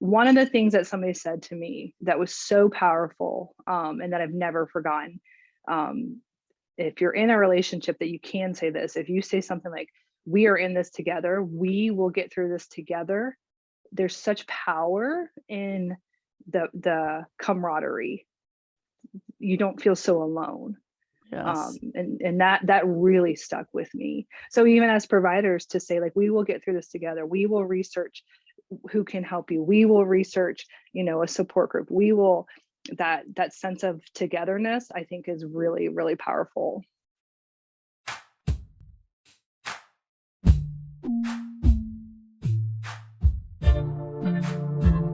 one of the things that somebody said to me that was so powerful, and that I've never forgotten, if you're in a relationship, that you can say this, if you say something like, we are in this together, we will get through this together, there's such power in the camaraderie. You don't feel so alone. Yes. And that really stuck with me. So even as providers, to say, like, we will get through this together, we will research who can help you, we will research, a support group, we will, that sense of togetherness, I think, is really, really powerful.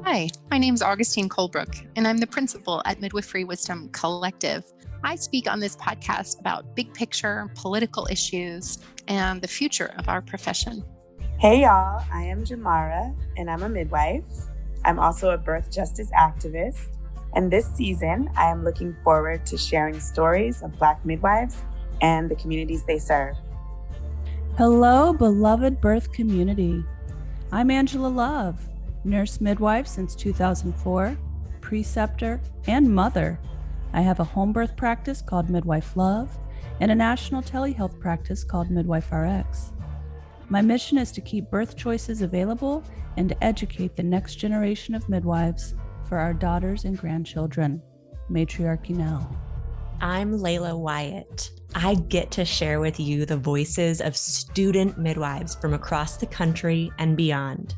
Hi, my name is Augustine Colebrook, and I'm the principal at Midwifery Wisdom Collective. I speak on this podcast about big picture political issues and the future of our profession. Hey y'all, I am Jamara, and I'm a midwife. I'm also a birth justice activist, and this season I am looking forward to sharing stories of Black midwives and the communities they serve. Hello, beloved birth community. I'm Angela Love, nurse midwife since 2004, preceptor, and mother. I have a home birth practice called Midwife Love and a national telehealth practice called Midwife RX. My mission is to keep birth choices available and to educate the next generation of midwives for our daughters and grandchildren. Matriarchy now. I'm Layla Wyatt. I get to share with you the voices of student midwives from across the country and beyond.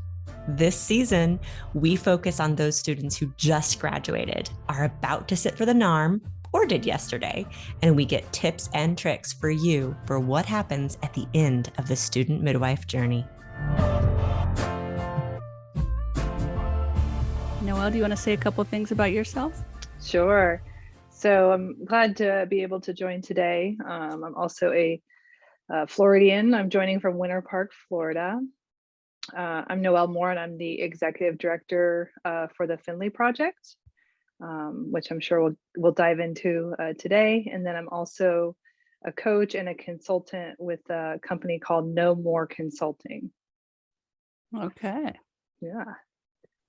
This season, we focus on those students who just graduated, are about to sit for the NARM, or did yesterday, and we get tips and tricks for you for what happens at the end of the student midwife journey. Noelle, do you want to say a couple things about yourself? Sure. So I'm glad to be able to join today. I'm also a Floridian. I'm joining from Winter Park, Florida. I'm Noelle Moore, and I'm the executive director for the Finley project, which I'm sure we'll dive into today. And then I'm also a coach and a consultant with a company called Noelle Moore Consulting. Okay. Yeah.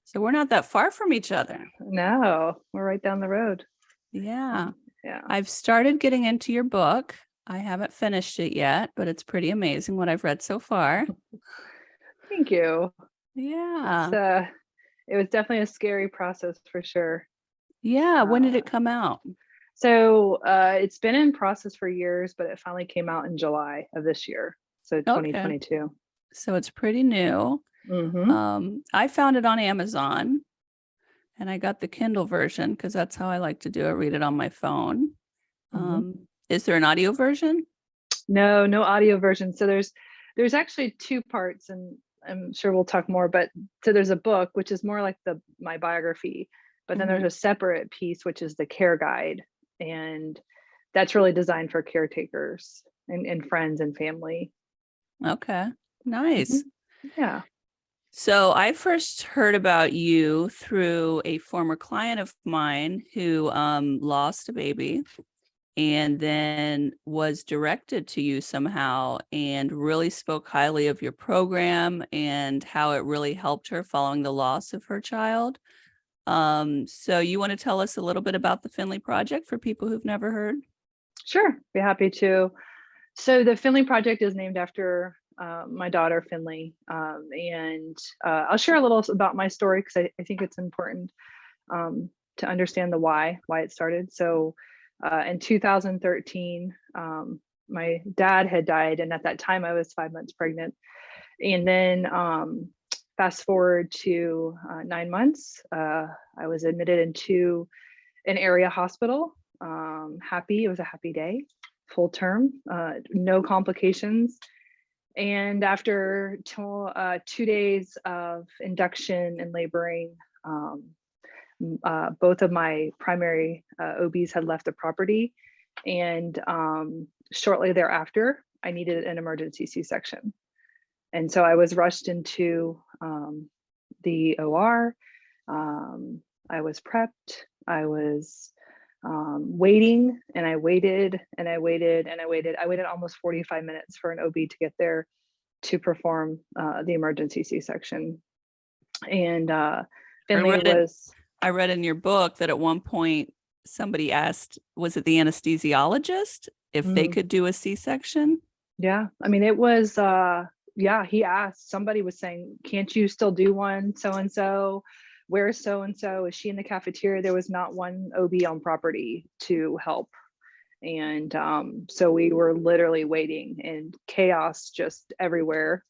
So we're not that far from each other. No, we're right down the road. Yeah. Yeah. I've started getting into your book. I haven't finished it yet, but it's pretty amazing what I've read so far. Thank you. Yeah. It was definitely a scary process for sure. Yeah. When did it come out? So it's been in process for years, but it finally came out in July of this year. So 2022. Okay. So it's pretty new. Mm-hmm. I found it on Amazon and I got the Kindle version because that's how I like to do it, read it on my phone. Is there an audio version? No audio version. So there's actually two parts, and I'm sure we'll talk more, but so there's a book, which is more like my biography, but then there's a separate piece, which is the care guide. And that's really designed for caretakers and friends and family. Okay, nice. Yeah. So I first heard about you through a former client of mine who lost a baby and then was directed to you somehow and really spoke highly of your program and how it really helped her following the loss of her child. So you want to tell us a little bit about the Finley Project for people who've never heard? Sure, be happy to. So the Finley Project is named after my daughter, Finley. And I'll share a little about my story because I think it's important to understand the why it started. So in 2013, my dad had died. And at that time I was 5 months pregnant. And then fast forward to 9 months, I was admitted into an area hospital. It was a happy day, full term, no complications. And after 2 days of induction and laboring, both of my primary OBs had left the property. And shortly thereafter, I needed an emergency C-section. And so I was rushed into the OR. I was prepped. I was waiting, and I waited and I waited and I waited. I waited almost 45 minutes for an OB to get there to perform the emergency C-section. And Finley I read in your book that at one point somebody asked, was it the anesthesiologist, if they could do a C-section? Yeah. I mean, it was, he asked, somebody was saying, can't you still do one? So-and-so, where's so-and-so? Is she in the cafeteria? There was not one OB on property to help. And so we were literally waiting, and chaos just everywhere.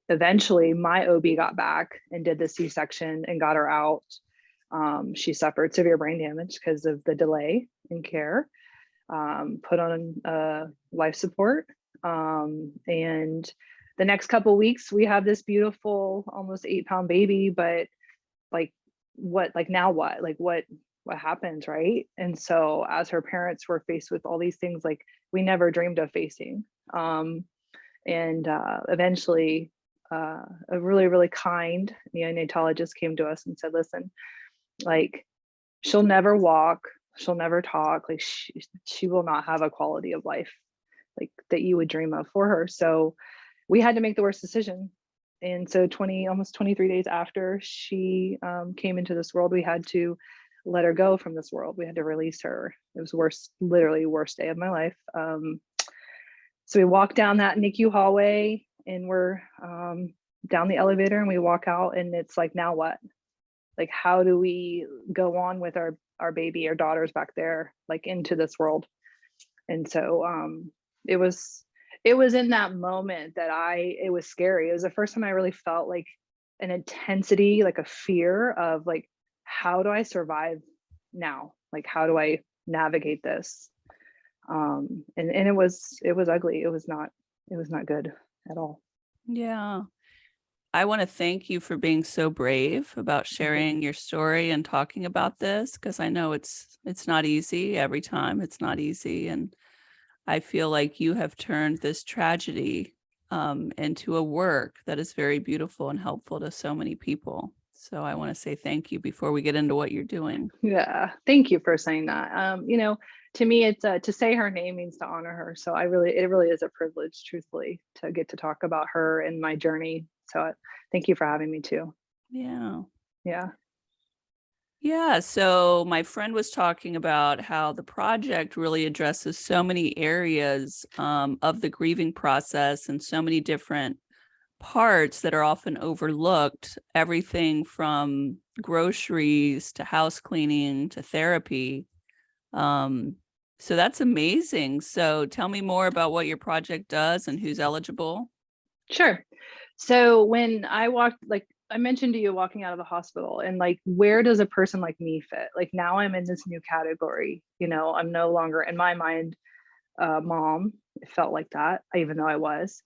Eventually my OB got back and did the C-section and got her out. She suffered severe brain damage because of the delay in care, put on life support. And the next couple of weeks, we have this beautiful, almost 8-pound baby, but now what? What happens, right? And so as her parents were faced with all these things like we never dreamed of facing. Eventually a really, really kind neonatologist came to us and said, listen, like, she'll never walk, she'll never talk, like she will not have a quality of life like that you would dream of for her. So we had to make the worst decision. And so almost 23 days after she came into this world, we had to let her go from this world. We had to release her. It was literally worst day of my life. So we walked down that NICU hallway, and we're down the elevator, and we walk out, and it's like, now what? Like, how do we go on with our baby, our daughter's back there, like into this world? And so it was in that moment that it was scary. It was the first time I really felt like an intensity, like a fear of like, how do I survive now? Like, how do I navigate this? And it was ugly. It was not good at all. Yeah. I want to thank you for being so brave about sharing your story and talking about this, because I know it's not easy every time. It's not easy. And I feel like you have turned this tragedy into a work that is very beautiful and helpful to so many people. So I want to say thank you before we get into what you're doing. Yeah. Thank you for saying that. To me, it's to say her name means to honor her. So it really is a privilege, truthfully, to get to talk about her and my journey. So thank you for having me too. Yeah. Yeah. Yeah. So my friend was talking about how the project really addresses so many areas of the grieving process and so many different parts that are often overlooked, everything from groceries to house cleaning to therapy. So that's amazing. So tell me more about what your project does and who's eligible. Sure. So when I walked, like I mentioned to you, walking out of the hospital, and like, where does a person like me fit? Like, now I'm in this new category, I'm no longer, in my mind, mom. It felt like that, even though I was.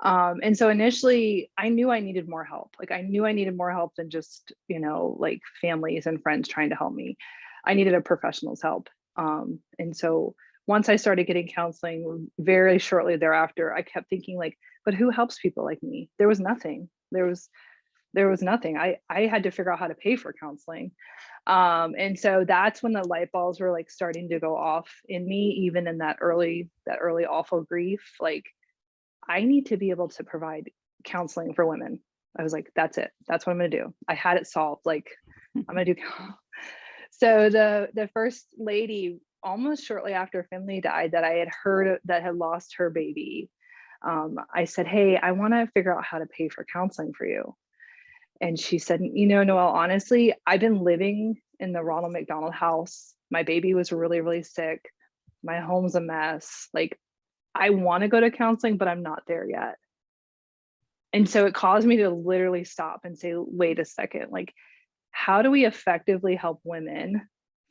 And so initially I knew I needed more help. Like, I knew I needed more help than just, like families and friends trying to help me. I needed a professional's help. And so once I started getting counseling, very shortly thereafter, I kept thinking like, but who helps people like me? There was nothing. There was nothing. I had to figure out how to pay for counseling. And so that's when the light bulbs were like starting to go off in me, even in that early awful grief. Like, I need to be able to provide counseling for women. I was like, that's it. That's what I'm going to do. I had it solved. Like, I'm going to do. So the first lady, almost shortly after Finley died, that I had heard that had lost her baby, I said, hey, I want to figure out how to pay for counseling for you. And she said, Noelle, honestly, I've been living in the Ronald McDonald house. My baby was really, really sick. My home's a mess. Like, I want to go to counseling, but I'm not there yet. And so it caused me to literally stop and say, wait a second, like, how do we effectively help women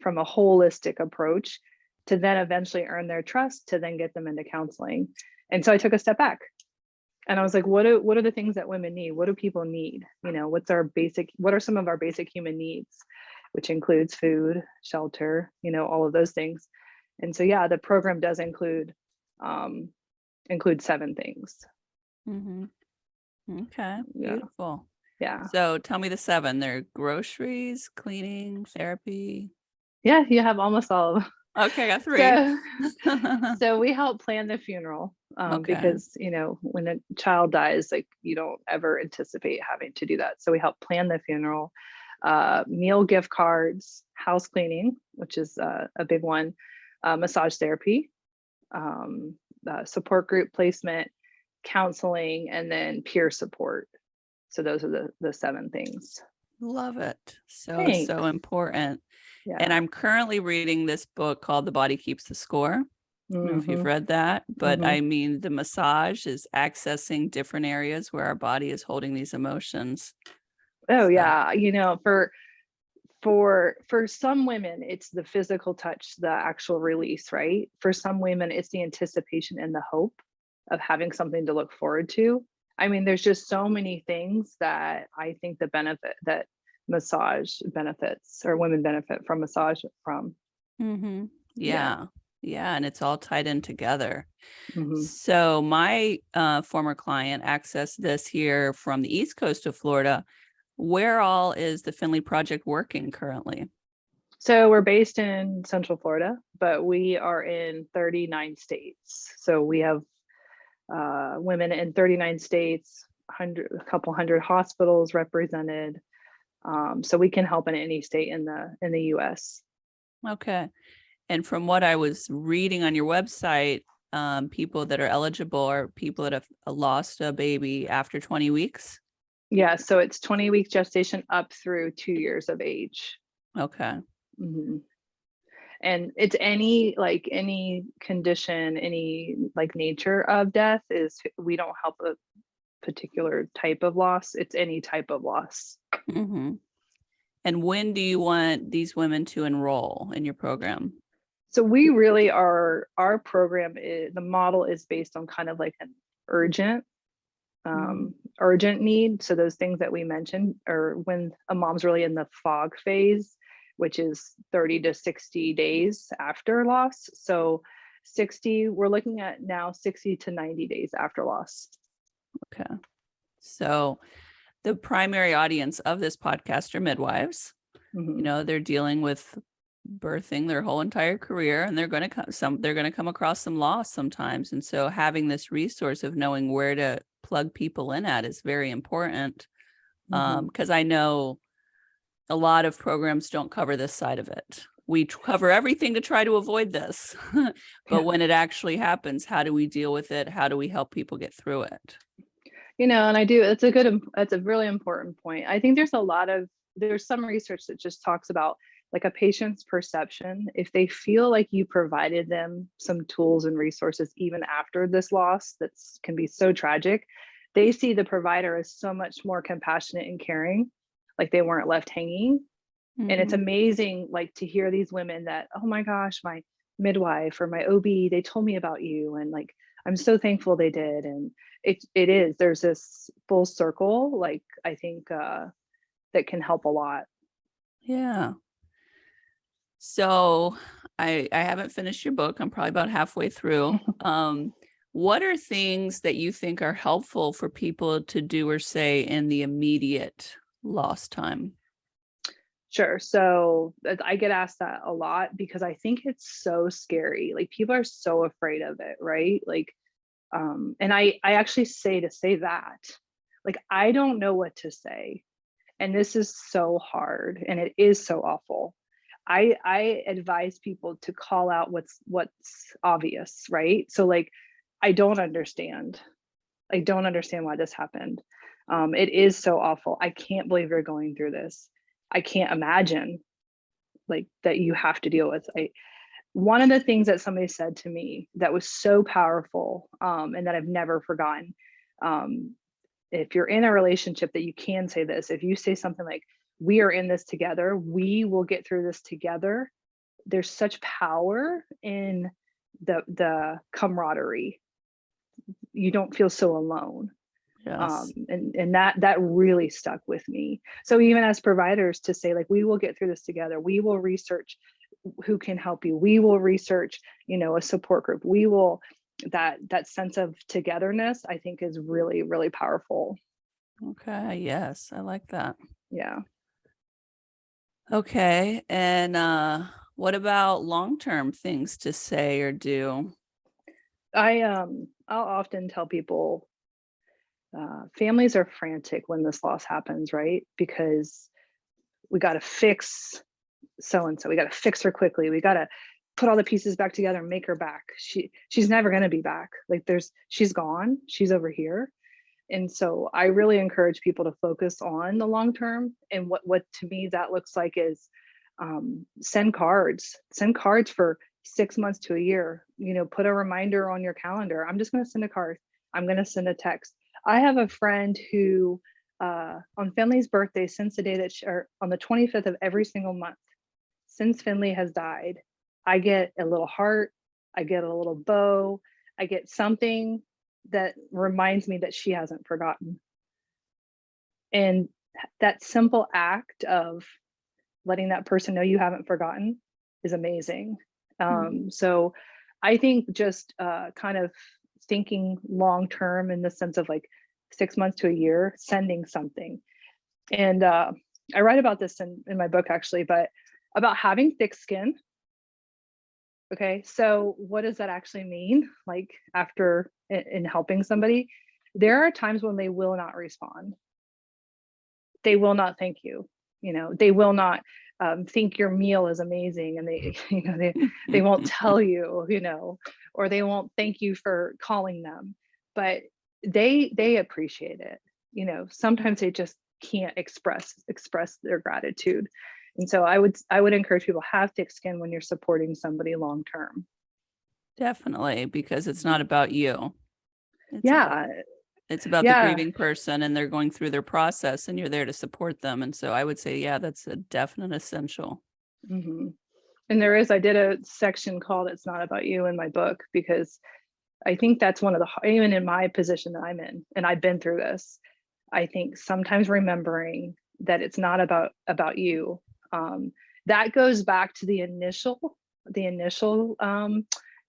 from a holistic approach to then eventually earn their trust, to then get them into counseling? And so I took a step back, and I was like, what are the things that women need? What do people need? What are some of our basic human needs, which includes food, shelter, all of those things. And so, yeah, the program does include 7 things. Mm-hmm. Okay, beautiful. Yeah. So tell me the 7. They're groceries, cleaning, therapy. Yeah, you have almost all of them. Okay, I got 3. So we help plan the funeral Okay. because, when a child dies, like you don't ever anticipate having to do that. So we help plan the funeral, meal gift cards, house cleaning, which is a big one, massage therapy, support group placement, counseling, and then peer support. So those are the 7 things. Love it. So Thanks. important. Yeah. And I'm currently reading this book called The Body Keeps the Score. I don't know if you've read that, but I mean, the massage is accessing different areas where our body is holding these emotions. Oh So- yeah. For some women, it's the physical touch, the actual release, right? For some women, it's the anticipation and the hope of having something to look forward to. I mean, there's just so many things that I think the benefit that massage benefits, or women benefit from massage from. Mm-hmm. Yeah. And it's all tied in together. Mhm. So my former client accessed this here from the East Coast of Florida. Where all is the Finley Project working currently? So we're based in Central Florida, but we are in 39 states. So we have women in 39 states, a couple hundred hospitals represented. So we can help in any state in the U.S. Okay. And from what I was reading on your website, people that are eligible are people that have lost a baby after 20 weeks. Yeah, so it's 20-week gestation up through 2 years of age. Okay. Mm-hmm. And it's any condition, any nature of death we don't help a particular type of loss. It's any type of loss. Mm-hmm. And when do you want these women to enroll in your program? So we really are, our program the model is based on kind of like an urgent need. So those things that we mentioned are when a mom's really in the fog phase, which is 30 to 60 days after loss. So we're looking at now 60 to 90 days after loss. Okay. So the primary audience of this podcast are midwives. Mm-hmm. They're dealing with birthing their whole entire career, and they're going to come across some loss sometimes. And so having this resource of knowing where to plug people in at is very important. Because I know a lot of programs don't cover this side of it. We cover everything to try to avoid this. But when it actually happens, how do we deal with it? How do we help people get through it? And that's a really important point. I think there's some research that just talks about like a patient's perception. If they feel like you provided them some tools and resources, even after this loss, that can be so tragic, they see the provider as so much more compassionate and caring, like they weren't left hanging. And it's amazing, like, to hear these women that, oh my gosh, my midwife or my OB, they told me about you. And like, I'm so thankful they did. And there's this full circle, like, I think that can help a lot. Yeah. So I haven't finished your book. I'm probably about halfway through. What are things that you think are helpful for people to do or say in the immediate loss time? Sure. So I get asked that a lot because I think it's so scary. Like, people are so afraid of it, right? Like, and I actually say that, like, I don't know what to say. And this is so hard, and it is so awful. I advise people to call out what's obvious, right? So like, I don't understand why this happened. It is so awful. I can't believe you're going through this. I can't imagine like that you have to deal with. One of the things that somebody said to me that was so powerful, and that I've never forgotten, if you're in a relationship, that you can say this, if you say something like, we are in this together, we will get through this together, there's such power in the camaraderie. You don't feel so alone. Yes. And that really stuck with me. So even as providers, to say, like, we will get through this together, we will research who can help you, we will research, a support group, we will, that sense of togetherness, I think, is really, really powerful. Okay. Yes. I like that. Yeah. Okay. And What about long-term things to say or do? I'll often tell people families are frantic when this loss happens, right? Because we got to fix so and so. We got to fix her quickly. We got to put all the pieces back together and make her back. She's never going to be back. Like she's gone. She's over here. And so I really encourage people to focus on the long term. And what to me that looks like is send cards for 6 months to a year. Put a reminder on your calendar. I'm just going to send a card. I'm going to send a text. I have a friend who on Finley's birthday, since the day that or on the 25th of every single month since Finley has died, I get a little heart, I get a little bow, I get something that reminds me that she hasn't forgotten. And that simple act of letting that person know you haven't forgotten is amazing. So I think just kind of thinking long term in the sense of like 6 months to a year, sending something. And I write about this in my book actually, but about having thick skin. Okay, so what does that actually mean? Like after in helping somebody, there are times when they will not respond. They will not thank you. They will not think your meal is amazing, and they won't tell you, or they won't thank you for calling them, but they appreciate it. Sometimes they just can't express their gratitude. And so I would encourage people have thick skin when you're supporting somebody long term. Definitely, because it's not about you. It's about the grieving person, and they're going through their process, and you're there to support them. And so I would say, yeah, that's a definite essential. Mm-hmm. And I did a section called "It's Not About You" in my book, because I think that's one of the, even in my position that I'm in, and I've been through this, I think sometimes remembering that it's not about you. That goes back to the initial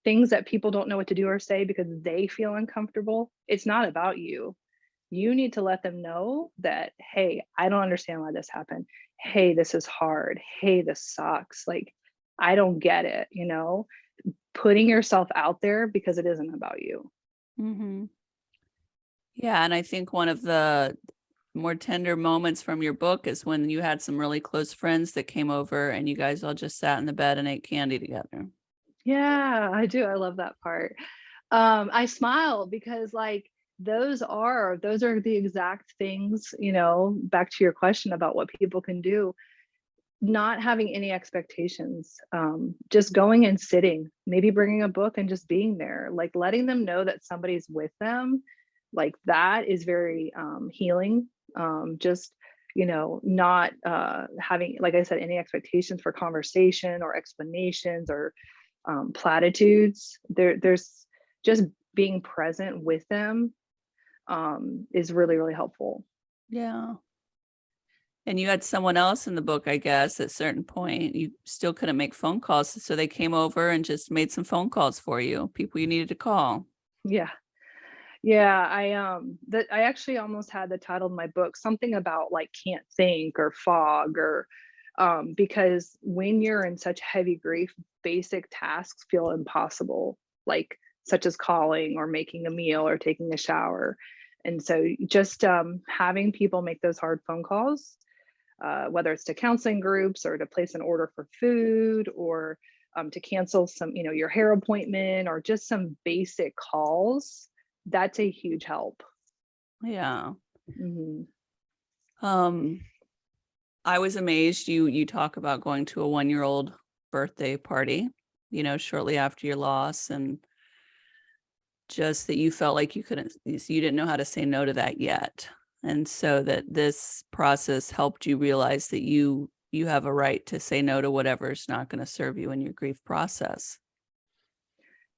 things that people don't know what to do or say because they feel uncomfortable. It's not about you. You need to let them know that, hey, I don't understand why this happened. Hey, this is hard. Hey, this sucks. Like, I don't get it, putting yourself out there because it isn't about you. Mm-hmm. Yeah. And I think one of the more tender moments from your book is when you had some really close friends that came over and you guys all just sat in the bed and ate candy together. Yeah, I do. I love that part. I smile because like those are the exact things, back to your question about what people can do, not having any expectations, just going and sitting, maybe bringing a book and just being there, like letting them know that somebody's with them. Like that is very healing. Just not having, like I said, any expectations for conversation or explanations or platitudes. There's just being present with them is really, really helpful. Yeah. And you had someone else in the book, I guess, at a certain point. You still couldn't make phone calls, so they came over and just made some phone calls for you, people you needed to call. Yeah. I actually almost had the title of my book something about like can't think or fog or because when you're in such heavy grief, basic tasks feel impossible, like such as calling or making a meal or taking a shower. And so just having people make those hard phone calls, whether it's to counseling groups or to place an order for food or to cancel some, your hair appointment or just some basic calls, that's a huge help. Yeah. Mm-hmm. I was amazed you talk about going to a 1-year-old birthday party, shortly after your loss, and just that you felt like you didn't know how to say no to that yet. And so that this process helped you realize that you have a right to say no to whatever's not going to serve you in your grief process.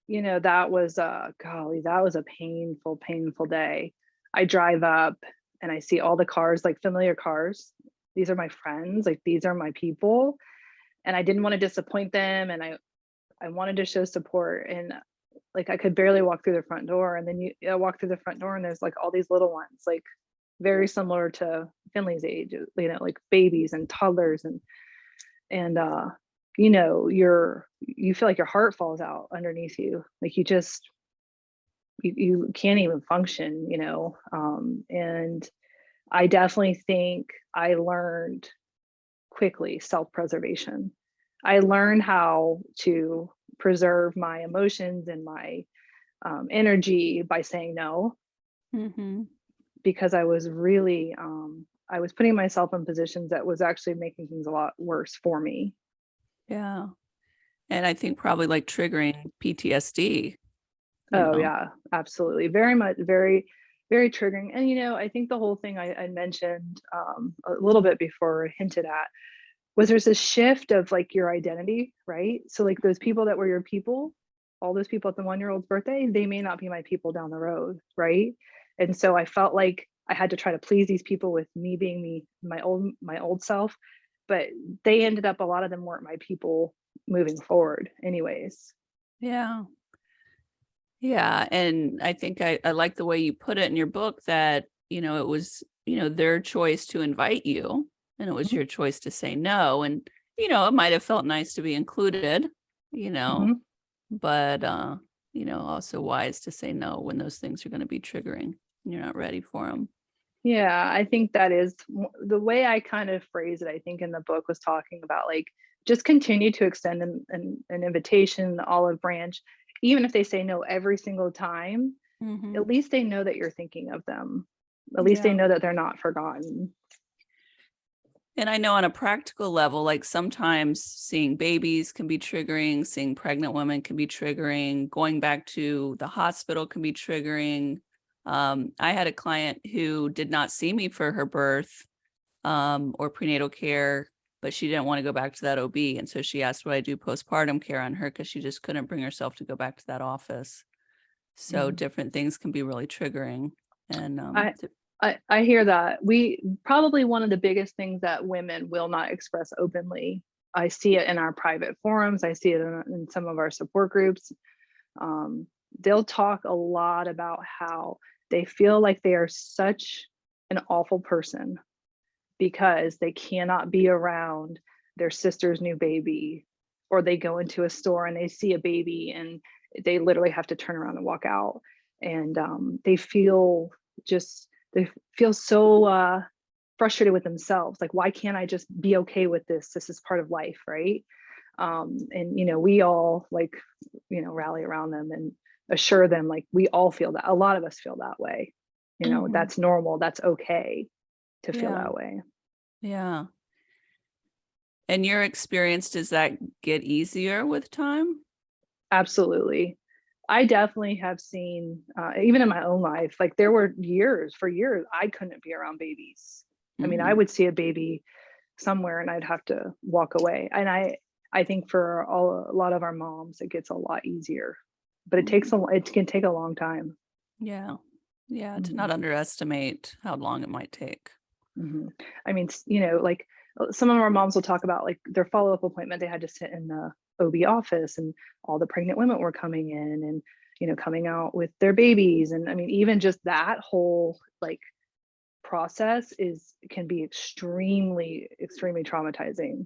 That was that was a painful day. I drive up and I see all the cars, like familiar cars. These are my friends, like these are my people. And I didn't want to disappoint them. And I wanted to show support. And like I could barely walk through the front door. And then you walk through the front door and there's like all these little ones, like very similar to Finley's age, like babies and toddlers and you feel like your heart falls out underneath you. Like you can't even function, and I definitely think I learned quickly self-preservation. I learned how to preserve my emotions and my energy by saying no, Mm-hmm. because I was really I was putting myself in positions that was actually making things a lot worse for me. Yeah. And I think probably like triggering PTSD. Oh yeah, absolutely. Very much, very, very triggering. And I think the whole thing I mentioned a little bit before, hinted at, was there's this shift of like your identity, right? So like those people that were your people, all those people at the 1-year-old's birthday, they may not be my people down the road, right? And so I felt like I had to try to please these people with me being my old self, but they ended up, a lot of them weren't my people moving forward anyways. Yeah. Yeah. And I think I like the way you put it in your book that, it was, their choice to invite you, and it was your choice to say no. And, it might have felt nice to be included, but, also wise to say no when those things are going to be triggering and you're not ready for them. Yeah, I think that is the way I kind of phrase it. I think in the book was talking about like, just continue to extend an invitation, the olive branch, even if they say no every single time. Mm-hmm. At least they know that you're thinking of them. At least they know that they're not forgotten. And I know on a practical level, like sometimes seeing babies can be triggering, seeing pregnant women can be triggering, going back to the hospital can be triggering. I had a client who did not see me for her birth or prenatal care, but she didn't want to go back to that OB. And so she asked, would I do postpartum care on her? Because she just couldn't bring herself to go back to that office. So different things can be really triggering. And I hear that. We probably, one of the biggest things that women will not express openly. I see it in our private forums. I see it in some of our support groups. They'll talk a lot about how they feel like they are such an awful person because they cannot be around their sister's new baby, or they go into a store and they see a baby and they literally have to turn around and walk out. And they feel so frustrated with themselves. Like, why can't I just be okay with this? This is part of life, right? And we all rally around them and assure them, like, we all feel that. A lot of us feel that way. That's normal. That's okay to feel that way. Yeah. And your experience, does that get easier with time? Absolutely. I definitely have seen, even in my own life, like there were for years, I couldn't be around babies. I mean, I would see a baby somewhere and I'd have to walk away. And I think for a lot of our moms, it gets a lot easier, but it can take a long time. Yeah. Yeah. To not underestimate how long it might take. I mean, like some of our moms will talk about like their follow-up appointment, they had to sit in the OB office and all the pregnant women were coming in and, coming out with their babies. And I mean, even just that whole like process can be extremely, extremely traumatizing.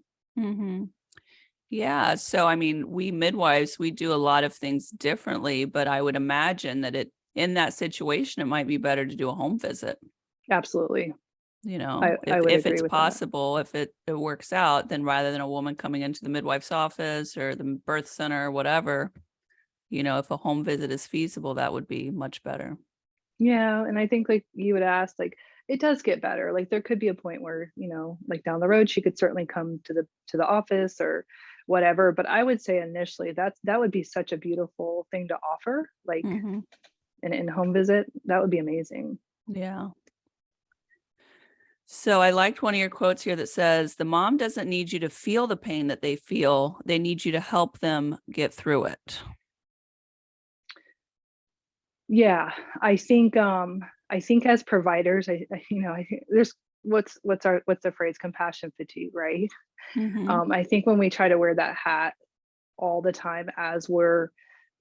Yeah. So, I mean, we midwives, we do a lot of things differently, but I would imagine that in that situation, it might be better to do a home visit. Absolutely. If it's possible, if it works out, then rather than a woman coming into the midwife's office or the birth center or whatever, if a home visit is feasible, that would be much better. Yeah. And I think like you would ask, like, it does get better. Like there could be a point where, like down the road, she could certainly come to the office or whatever. But I would say initially that would be such a beautiful thing to offer, like an in-home visit. That would be amazing. Yeah. So I liked one of your quotes here that says, the mom doesn't need you to feel the pain that they feel. They need you to help them get through it. Yeah, I think as providers, there's what's the phrase, compassion fatigue, right? I think when we try to wear that hat all the time as we're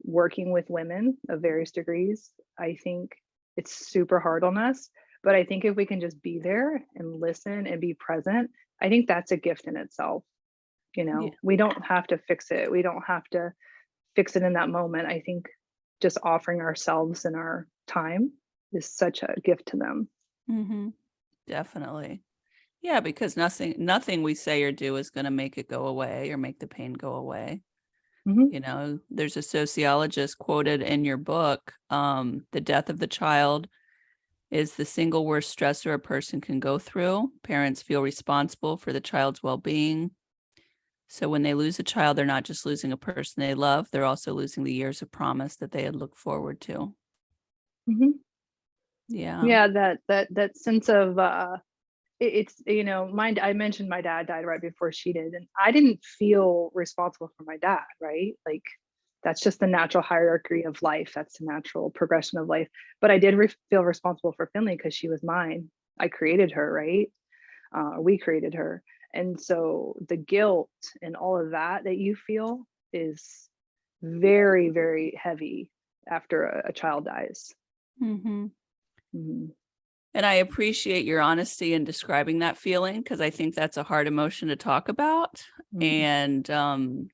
working with women of various degrees, I think it's super hard on us. But I think if we can just be there and listen and be present, I think that's a gift in itself. Yeah. We don't have to fix it. We don't have to fix it in that moment. I think just offering ourselves and our time is such a gift to them. Mm-hmm. Definitely. Yeah, because nothing we say or do is going to make it go away or make the pain go away. Mm-hmm. There's a sociologist quoted in your book, the death of the child is the single worst stressor a person can go through. Parents feel responsible for the child's well-being. So when they lose a child, they're not just losing a person they love, they're also losing the years of promise that they had looked forward to. Mm-hmm. Yeah. That sense of it's I mentioned my dad died right before she did, and I didn't feel responsible for my dad, right? Like that's just the natural hierarchy of life. That's the natural progression of life. But I did feel responsible for Finley because she was mine. I created her, right? We created her. And so the guilt and all of that you feel is very, very heavy after a child dies. Mm-hmm. Mm-hmm. And I appreciate your honesty in describing that feeling, because I think that's a hard emotion to talk about. Mm-hmm. And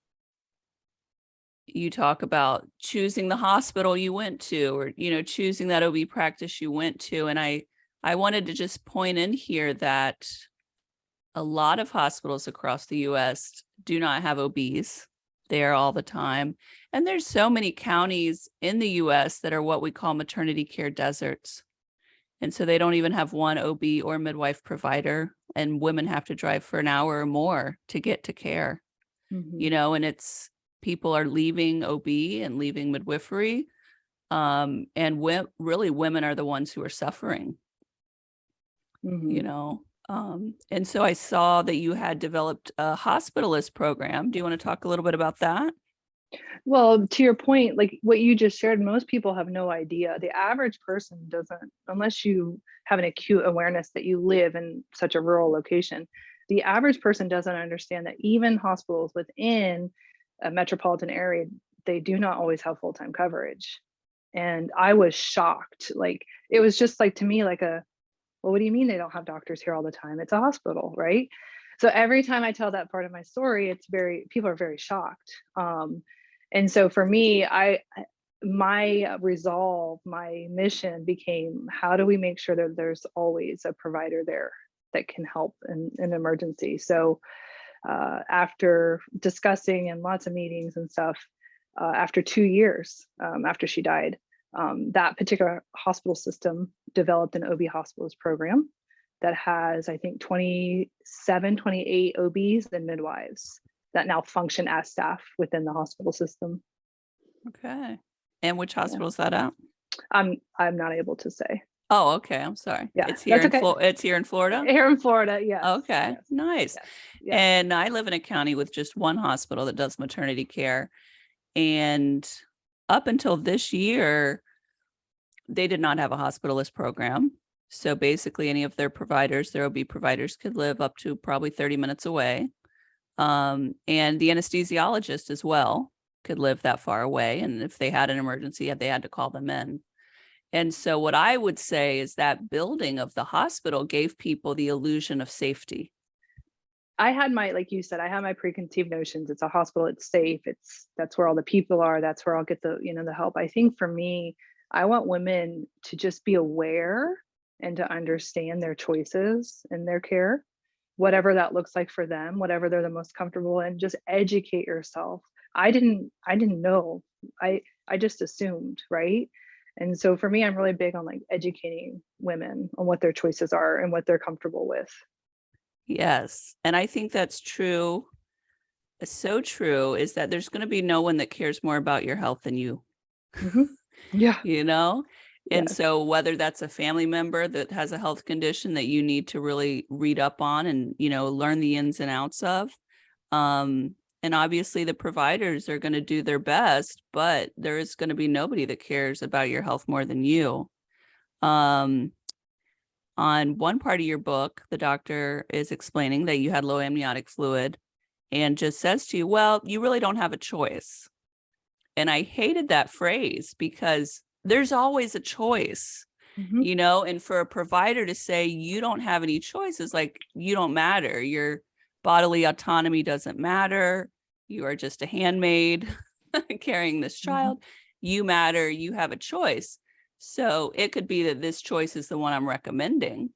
you talk about choosing the hospital you went to, or, choosing that OB practice you went to. And I wanted to just point in here that a lot of hospitals across the US do not have OBs there all the time. And there's so many counties in the US that are what we call maternity care deserts. And so they don't even have one OB or midwife provider, and women have to drive for an hour or more to get to care. Mm-hmm. And people are leaving OB and leaving midwifery. And really women are the ones who are suffering, Mm-hmm. And so I saw that you had developed a hospitalist program. Do you want to talk a little bit about that? Well, to your point, like what you just shared, most people have no idea. The average person doesn't, unless you have an acute awareness that you live in such a rural location. The average person doesn't understand that even hospitals within a metropolitan area, they do not always have full-time coverage. And I was shocked. Like, it was just like, to me, like well, what do you mean they don't have doctors here all the time? It's a hospital, right? So every time I tell that part of my story, people are very shocked. And so for me, my resolve, my mission became, how do we make sure that there's always a provider there that can help in an emergency? So after discussing and lots of meetings and stuff, after 2 years after she died, that particular hospital system developed an OB hospitalist program that has, I think, 28 OBs and midwives that now function as staff within the hospital system. Okay. And which hospital is that at? I'm not able to say. Oh, okay. I'm sorry. Yeah, it's here that's in okay. It's here in Florida? Here in Florida, yes. Okay, yes. nice. Yes. Yes. And I live in a county with just one hospital that does maternity care. And up until this year, they did not have a hospitalist program. So basically any of their providers, their OB providers, could live up to probably 30 minutes away. And the anesthesiologist as well could live that far away. And if they had an emergency, they had to call them in. And so what I would say is that building of the hospital gave people the illusion of safety. I had like you said, I had my preconceived notions. It's a hospital, it's safe. That's where all the people are. That's where I'll get the help. I think for me, I want women to just be aware and to understand their choices in their care, whatever that looks like for them, whatever they're the most comfortable in. Just educate yourself. I didn't know. I just assumed, right? And so for me, I'm really big on like educating women on what their choices are and what they're comfortable with. Yes. And I think that's true. So true is that there's going to be no one that cares more about your health than you. Mm-hmm. Yeah. And so whether that's a family member that has a health condition that you need to really read up on and, learn the ins and outs of. And obviously the providers are going to do their best, but there is going to be nobody that cares about your health more than you. On one part of your book, the doctor is explaining that you had low amniotic fluid and just says to you, well, you really don't have a choice. And I hated that phrase because there's always a choice, and for a provider to say you don't have any choices, like you don't matter, you're bodily autonomy doesn't matter. You are just a handmaid carrying this child. You matter. You have a choice. So it could be that this choice is the one I'm recommending.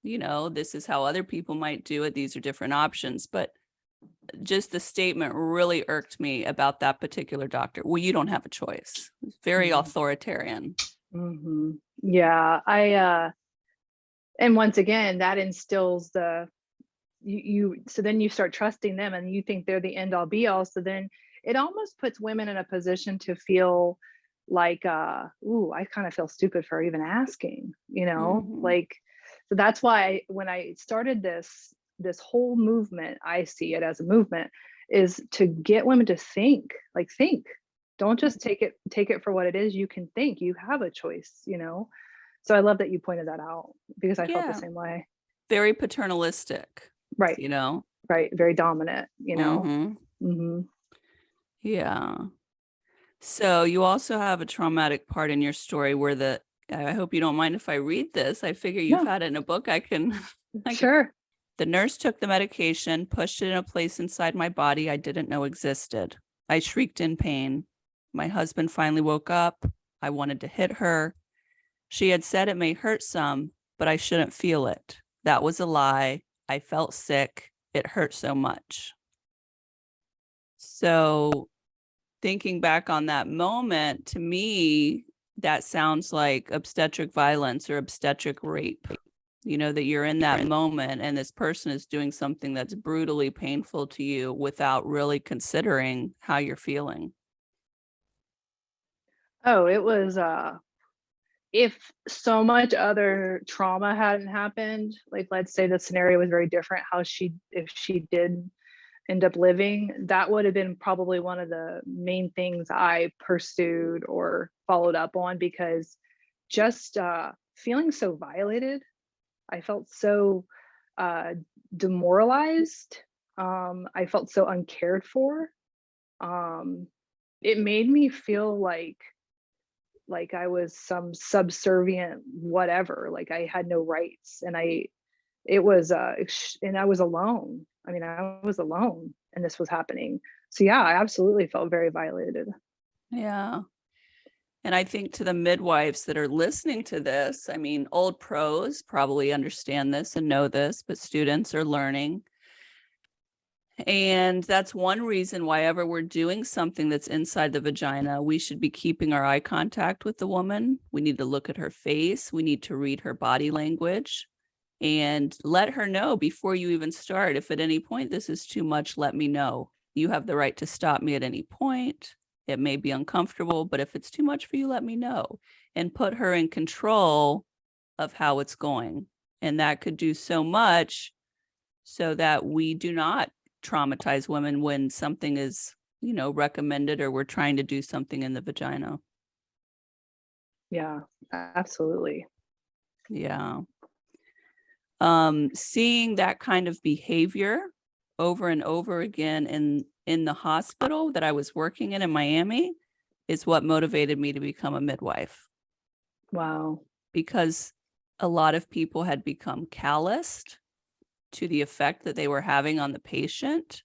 This is how other people might do it. These are different options. But just the statement really irked me about that particular doctor. Well, you don't have a choice. It's very authoritarian. Yeah. And once again, that instills so then you start trusting them and you think they're the end all be all. So then it almost puts women in a position to feel like, I kind of feel stupid for even asking, like, so that's why when I started this whole movement, I see it as a movement, is to get women to think. Don't just take it for what it is. You can think, you have a choice, So I love that you pointed that out, because I felt the same way. Very paternalistic. Right. Right. Very dominant, Yeah. So you also have a traumatic part in your story where I hope you don't mind if I read this. I figure you've had it in a book. Sure. The nurse took the medication, pushed it in a place inside my body I didn't know existed. I shrieked in pain. My husband finally woke up. I wanted to hit her. She had said it may hurt some, but I shouldn't feel it. That was a lie. I felt sick. It hurt so much. So thinking back on that moment, to me, that sounds like obstetric violence or obstetric rape. That you're in that moment and this person is doing something that's brutally painful to you without really considering how you're feeling. Oh, it was, if so much other trauma hadn't happened, like let's say the scenario was very different, if she did end up living, that would have been probably one of the main things I pursued or followed up on, because just feeling so violated, I felt so demoralized. I felt so uncared for. It made me feel like I was some subservient whatever, like I had no rights, and I was alone. I was alone and this was happening. So yeah, I absolutely felt very violated. Yeah. And I think to the midwives that are listening to this, old pros probably understand this and know this, but students are learning. And that's one reason why ever we're doing something that's inside the vagina, we should be keeping our eye contact with the woman. We need to look at her face. We need to read her body language and let her know before you even start. If at any point this is too much, let me know. You have the right to stop me at any point. It may be uncomfortable, but if it's too much for you, let me know, and put her in control of how it's going. And that could do so much so that we do not traumatize women when something is, recommended, or we're trying to do something in the vagina. Yeah, absolutely. Yeah. Seeing that kind of behavior over and over again in the hospital that I was working in Miami is what motivated me to become a midwife. Wow. Because a lot of people had become calloused to the effect that they were having on the patient.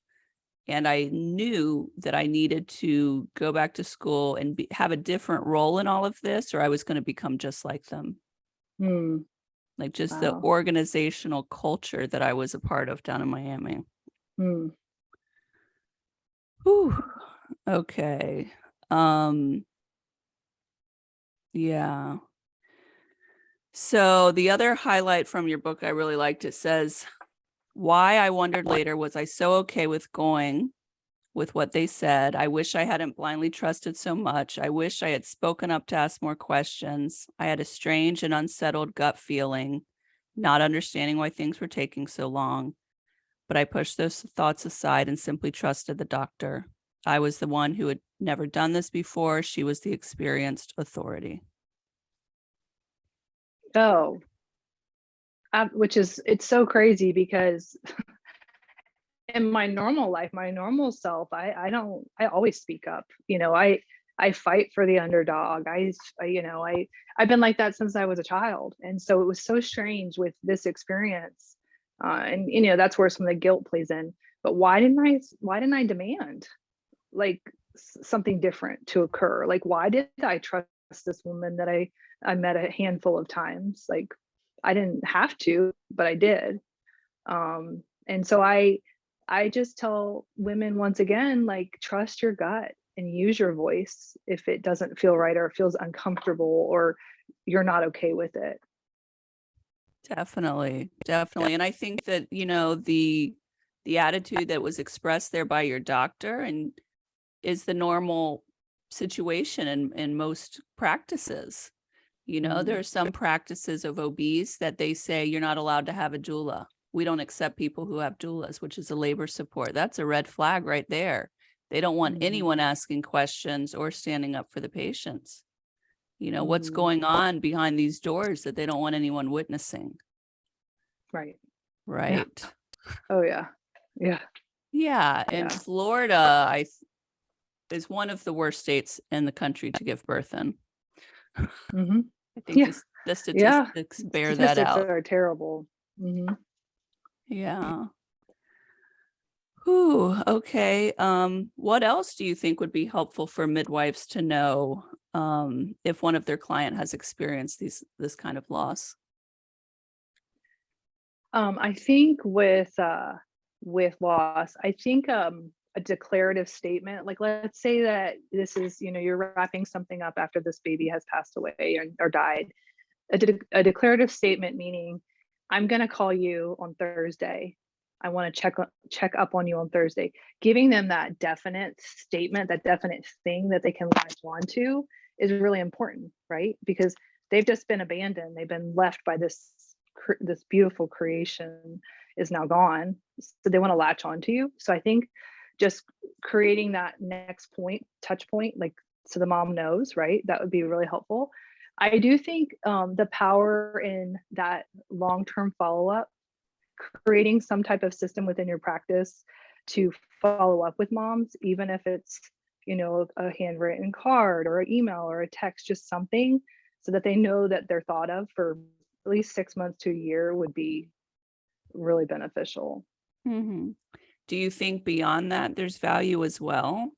And I knew that I needed to go back to school and have a different role in all of this, or I was going to become just like them. Like just the organizational culture that I was a part of down in Miami. Whew. Okay. Yeah. So the other highlight from your book I really liked, it says, why I wondered later, was I so okay with going with what they said? I wish I hadn't blindly trusted so much. I wish I had spoken up to ask more questions. I had a strange and unsettled gut feeling, not understanding why things were taking so long. But I pushed those thoughts aside and simply trusted the doctor. I was the one who had never done this before. She was the experienced authority. Oh, it's so crazy, because in my normal life, my normal self, I always speak up. I fight for the underdog. I've been like that since I was a child. And so it was so strange with this experience, And that's where some of the guilt plays in. But why didn't I demand like something different to occur? Like, why did I trust this woman that I met a handful of times? Like, I didn't have to, but I did. And so I just tell women once again, like, trust your gut and use your voice if it doesn't feel right or it feels uncomfortable or you're not okay with it. Definitely. And I think that, the attitude that was expressed there by your doctor and is the normal situation in most practices. There are some practices of OBs that they say you're not allowed to have a doula. We don't accept people who have doulas, which is a labor support. That's a red flag right there. They don't want anyone asking questions or standing up for the patients. What's going on behind these doors that they don't want anyone witnessing. Right. Yeah. Oh yeah. Yeah. And Florida, is one of the worst states in the country to give birth in. I think the statistics bear that out. Statistics are terrible. Yeah. Ooh, okay. What else do you think would be helpful for midwives to know if one of their client has experienced this kind of loss? I think with loss, I think a declarative statement, like let's say that this is, you're wrapping something up after this baby has passed away or died. A declarative statement meaning, I'm going to call you on Thursday. I want to check up on you on Thursday. Giving them that definite statement, that definite thing that they can latch onto is really important, right? Because they've just been abandoned. They've been left by this beautiful creation is now gone. So they want to latch onto you. So I think just creating that next point, touch point, like, so the mom knows, right? That would be really helpful. I do think the power in that long-term follow-up, creating some type of system within your practice to follow up with moms, even if it's, a handwritten card or an email or a text, just something so that they know that they're thought of for at least 6 months to a year would be really beneficial. Do you think beyond that there's value as well?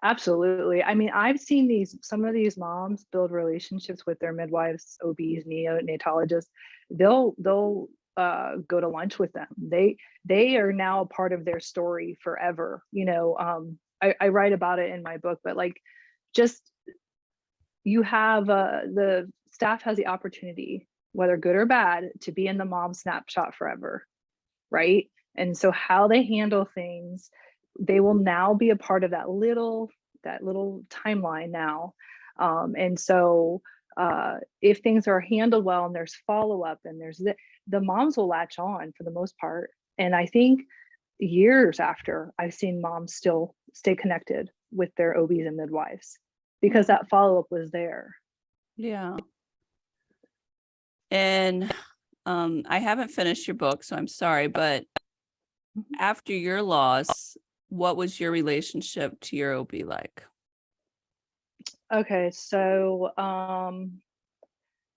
Absolutely. I mean, I've seen some of these moms build relationships with their midwives, OBs, neonatologists. They'll go to lunch with them. They are now a part of their story forever. I write about it in my book, but like, just you have the staff has the opportunity, whether good or bad, to be in the mom snapshot forever, right? And so how they handle things, they will now be a part of that little timeline now. And so if things are handled well and there's follow-up and there's the moms will latch on for the most part. And I think years after, I've seen moms still stay connected with their OBs and midwives because that follow-up was there. Yeah. And I haven't finished your book, so I'm sorry, but after your loss, what was your relationship to your OB like? Okay, so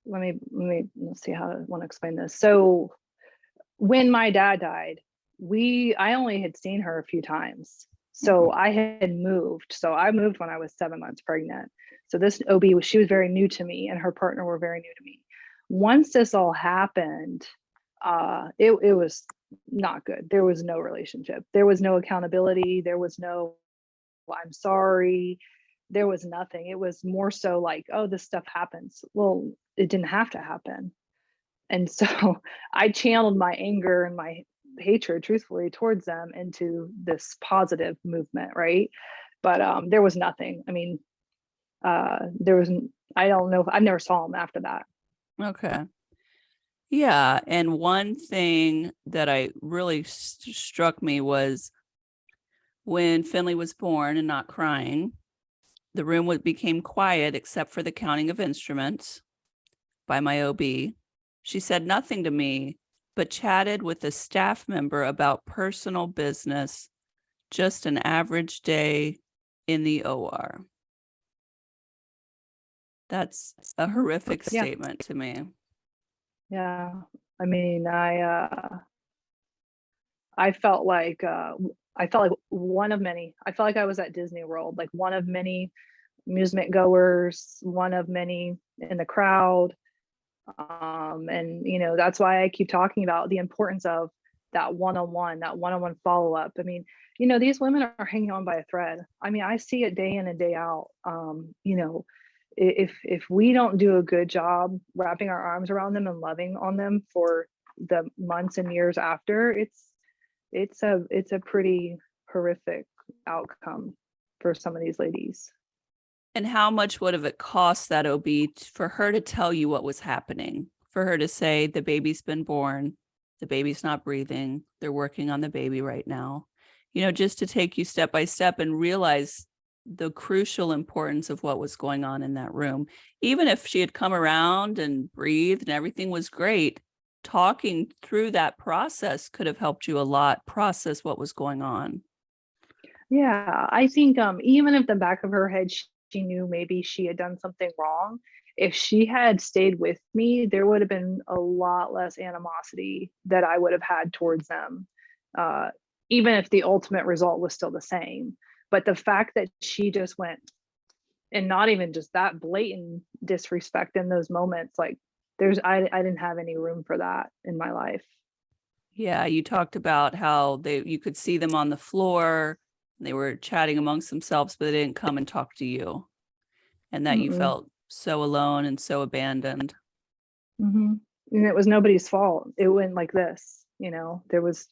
let's see how I want to explain this. So when my dad died, I only had seen her a few times. So I had moved. So I moved when I was 7 months pregnant. So this OB she was very new to me, and her partner were very new to me. Once this all happened, it was not good. There was no relationship. There was no accountability. There was no, I'm sorry. There was nothing. It was more so like, oh, this stuff happens. Well, it didn't have to happen. And so I channeled my anger and my hatred, truthfully, towards them into this positive movement, right? But there was nothing. I mean, there was, I don't know, I never saw him after that. Okay. Yeah. And one thing that I really struck me was when Finley was born and not crying, the room became quiet except for the counting of instruments by my OB. She said nothing to me, but chatted with a staff member about personal business, just an average day in the OR. That's a horrific statement to me. Yeah. I mean, I felt like one of many. I felt like I was at Disney World, like one of many amusement goers, one of many in the crowd. And that's why I keep talking about the importance of that one-on-one follow-up. I mean, these women are hanging on by a thread. I mean, I see it day in and day out. If we don't do a good job wrapping our arms around them and loving on them for the months and years after, it's a pretty horrific outcome for some of these ladies. And how much would have it cost that OB for her to tell you what was happening? For her to say, the baby's been born, the baby's not breathing, they're working on the baby right now. Just to take you step by step and realize the crucial importance of what was going on in that room. Even if she had come around and breathed and everything was great, talking through that process could have helped you a lot process what was going on. Yeah, I think even if the back of her head, she knew maybe she had done something wrong. If she had stayed with me, there would have been a lot less animosity that I would have had towards them, even if the ultimate result was still the same. But the fact that she just went, and not even just that blatant disrespect in those moments, like I didn't have any room for that in my life. Yeah, you talked about how you could see them on the floor. They were chatting amongst themselves, but they didn't come and talk to you. And that you felt so alone and so abandoned. And it was nobody's fault. It went like this, there was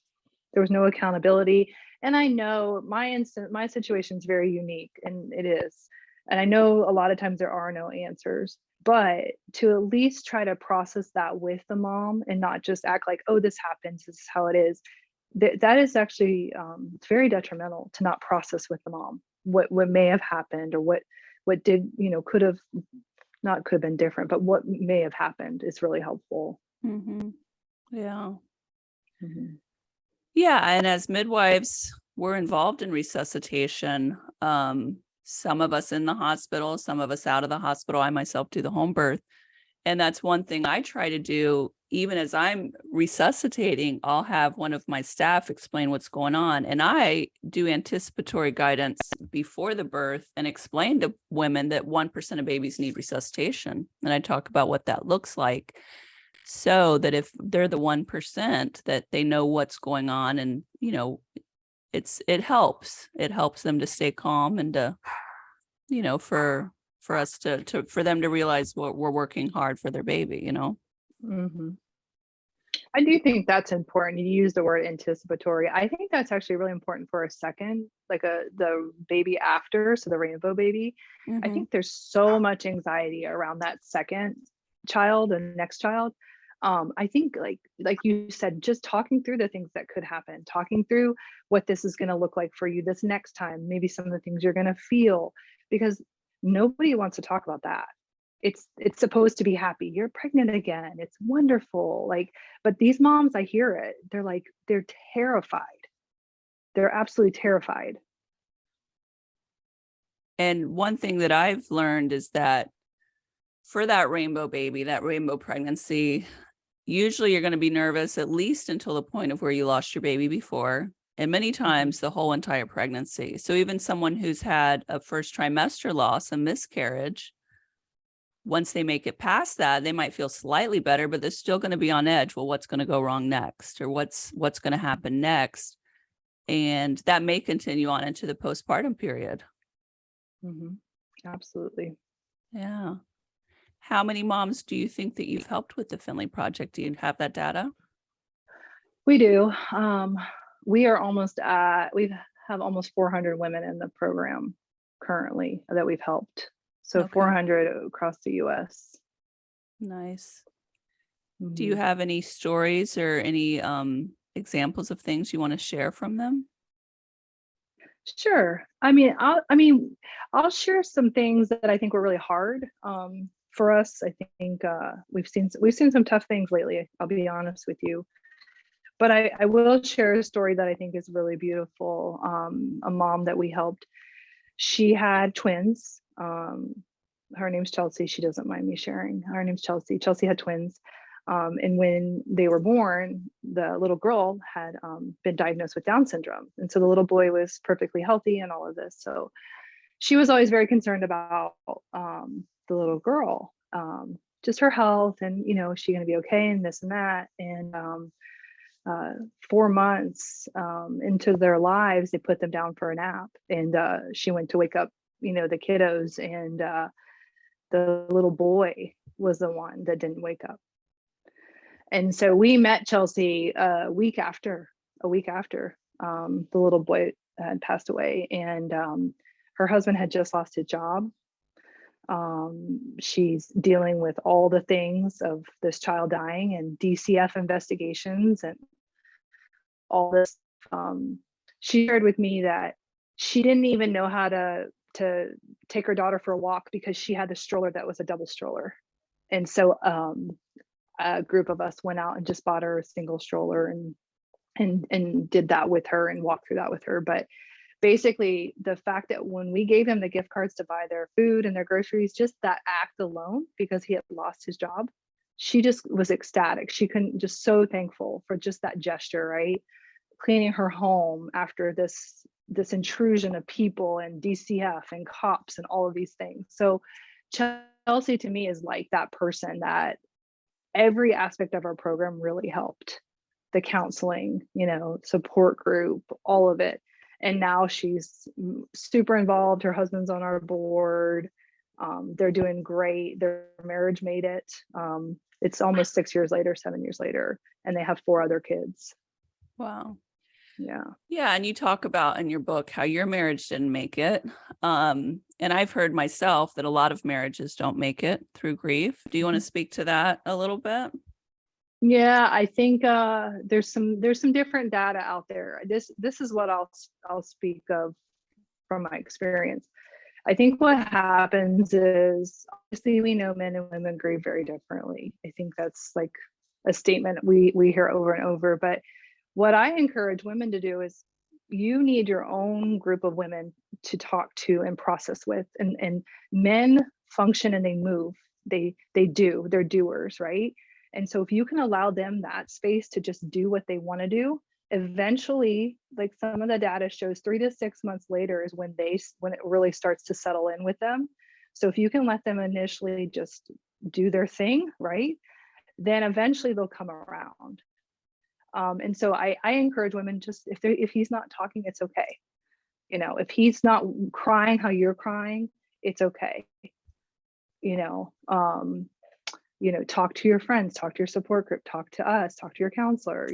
no accountability. And I know my situation is very unique, and it is. And I know a lot of times there are no answers, but to at least try to process that with the mom and not just act like, oh, this happens, this is how it is. That is actually it's very detrimental to not process with the mom what may have happened, or what did could have been different, but what may have happened is really helpful. Yeah. Yeah, and as midwives, we're involved in resuscitation. Some of us in the hospital, some of us out of the hospital. I myself do the home birth. And that's one thing I try to do. Even as I'm resuscitating, I'll have one of my staff explain what's going on. And I do anticipatory guidance before the birth and explain to women that 1% of babies need resuscitation. And I talk about what that looks like, so that if they're the 1%, that they know what's going on. And, it helps them to stay calm and to, for us for them to realize what we're working hard for their baby, I do think that's important. You use the word anticipatory. I think that's actually really important for a second, like the baby after, so the rainbow baby. I think there's so much anxiety around that second child and next child. I think like you said, just talking through the things that could happen, talking through what this is going to look like for you this next time, maybe some of the things you're going to feel, because nobody wants to talk about that. It's supposed to be happy. You're pregnant again. It's wonderful. But these moms, I hear it. They're terrified. They're absolutely terrified. And one thing that I've learned is that for that rainbow baby, that rainbow pregnancy, usually you're going to be nervous at least until the point of where you lost your baby before, and many times the whole entire pregnancy. So even someone who's had a first trimester loss, a miscarriage, once they make it past that, they might feel slightly better, but they're still going to be on edge. Well, what's going to go wrong next, or what's going to happen next? And that may continue on into the postpartum period. Absolutely. Yeah. How many moms do you think that you've helped with the Finley Project? Do you have that data? We do. We have almost 400 women in the program currently that we've helped. So okay. 400 across the US. Nice. Do you have any stories or any examples of things you want to share from them? Sure. I'll share some things that I think were really hard for us. I think we've seen some tough things lately, I'll be honest with you. But I will share a story that I think is really beautiful. A mom that we helped, she had twins. Her name's Chelsea. She doesn't mind me sharing. Her name's Chelsea. Chelsea had twins. And when they were born, the little girl had been diagnosed with Down syndrome. And so the little boy was perfectly healthy and all of this. So she was always very concerned about the little girl, just her health and, is she going to be okay and this and that. And 4 months into their lives, they put them down for a nap. And she went to wake up, the kiddos. And the little boy was the one that didn't wake up. And so we met Chelsea a week after the little boy had passed away, and her husband had just lost his job. She's dealing with all the things of this child dying and DCF investigations and all this. She shared with me that she didn't even know how to take her daughter for a walk because she had the stroller that was a double stroller. And so a group of us went out and just bought her a single stroller and did that with her and walked through that with her. But basically, the fact that when we gave them the gift cards to buy their food and their groceries, just that act alone, because he had lost his job, she just was ecstatic. She couldn't, just so thankful for just that gesture, right? Cleaning her home after this intrusion of people and DCF and cops and all of these things. So Chelsea to me is like that person that every aspect of our program really helped. The counseling, support group, all of it. And now she's super involved. Her husband's on our board. They're doing great. Their marriage made it. It's almost 6 years later, 7 years later, and they have 4 other kids. Wow. Yeah. Yeah. And you talk about in your book how your marriage didn't make it. And I've heard myself that a lot of marriages don't make it through grief. Do you want to speak to that a little bit? Yeah, I think there's some different data out there. This is what I'll speak of from my experience. I think what happens is, obviously we know men and women grieve very differently. I think that's like a statement we hear over and over. But what I encourage women to do is, you need your own group of women to talk to and process with. And men function and they move. They're doers, right? And so if you can allow them that space to just do what they want to do, eventually, like some of the data shows, 3 to 6 months later is when it really starts to settle in with them. So if you can let them initially just do their thing, right, then eventually they'll come around. And so I encourage women, just if he's not talking, it's okay. If he's not crying how you're crying, it's okay. Talk to your friends, talk to your support group, talk to us, talk to your counselor,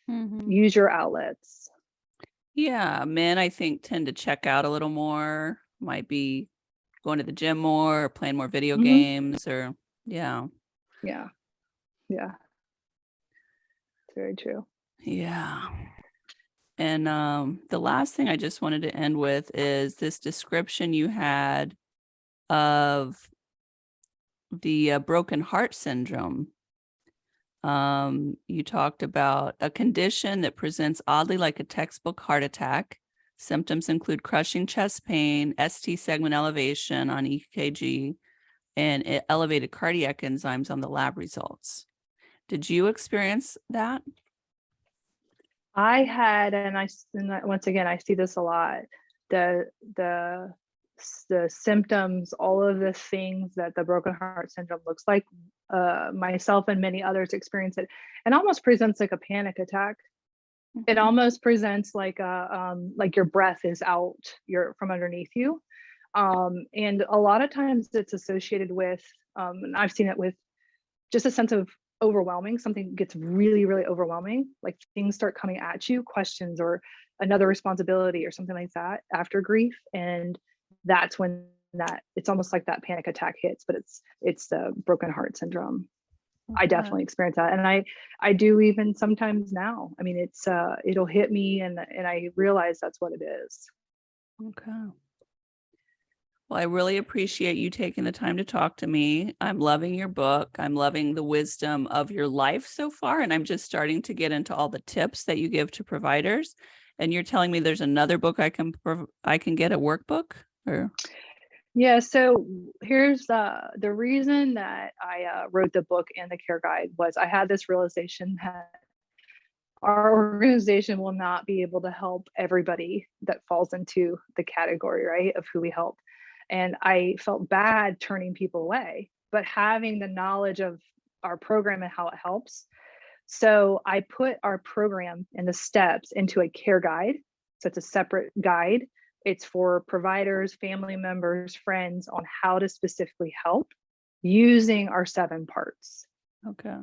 use your outlets. Yeah. Men, I think, tend to check out a little more, might be going to the gym more, or playing more video games, or yeah. It's very true. Yeah. And the last thing I just wanted to end with is this description you had of the broken heart syndrome. You talked about a condition that presents oddly like a textbook heart attack. Symptoms include crushing chest pain, ST segment elevation on EKG, and elevated cardiac enzymes on the lab results. Did you experience that? I had, and once again, I see this a lot. The symptoms, all of the things that the broken heart syndrome looks like, myself and many others experience it, and almost presents like a panic attack. It almost presents like your breath is out from underneath you. And a lot of times it's associated with, and I've seen it with just a sense of overwhelming. Something gets really, really overwhelming, like things start coming at you, questions or another responsibility or something like that after grief. And that's when it's almost like that panic attack hits, but it's the broken heart syndrome. I definitely experience that. And I do even sometimes now. I mean, it'll hit me and I realize that's what it is. Okay. Well, I really appreciate you taking the time to talk to me. I'm loving your book. I'm loving the wisdom of your life so far. And I'm just starting to get into all the tips that you give to providers. And you're telling me there's another book I can get, a workbook? Or Yeah, so here's the reason that I wrote the book and the care guide was I had this realization that our organization will not be able to help everybody that falls into the category, right, of who we help. And I felt bad turning people away, but having the knowledge of our program and how it helps. So I put our program and the steps into a care guide. So it's a separate guide. It's for providers, family members, friends on how to specifically help using our 7 parts. Okay.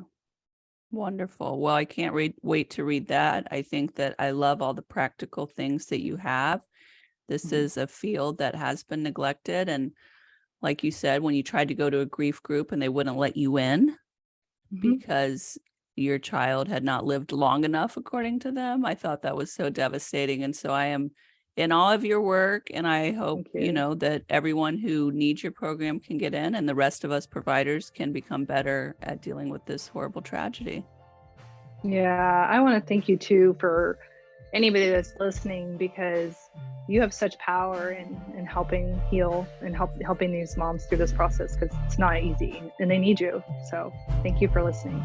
Wonderful. Well, I can't wait to read that. I think that I love all the practical things that you have. This is a field that has been neglected. And like you said, when you tried to go to a grief group and they wouldn't let you in because your child had not lived long enough, according to them, I thought that was so devastating. And so I am in awe of your work. And I hope, that everyone who needs your program can get in and the rest of us providers can become better at dealing with this horrible tragedy. Yeah, I want to thank you too for anybody that's listening, because you have such power in helping heal and helping these moms through this process, because it's not easy and they need you. So thank you for listening.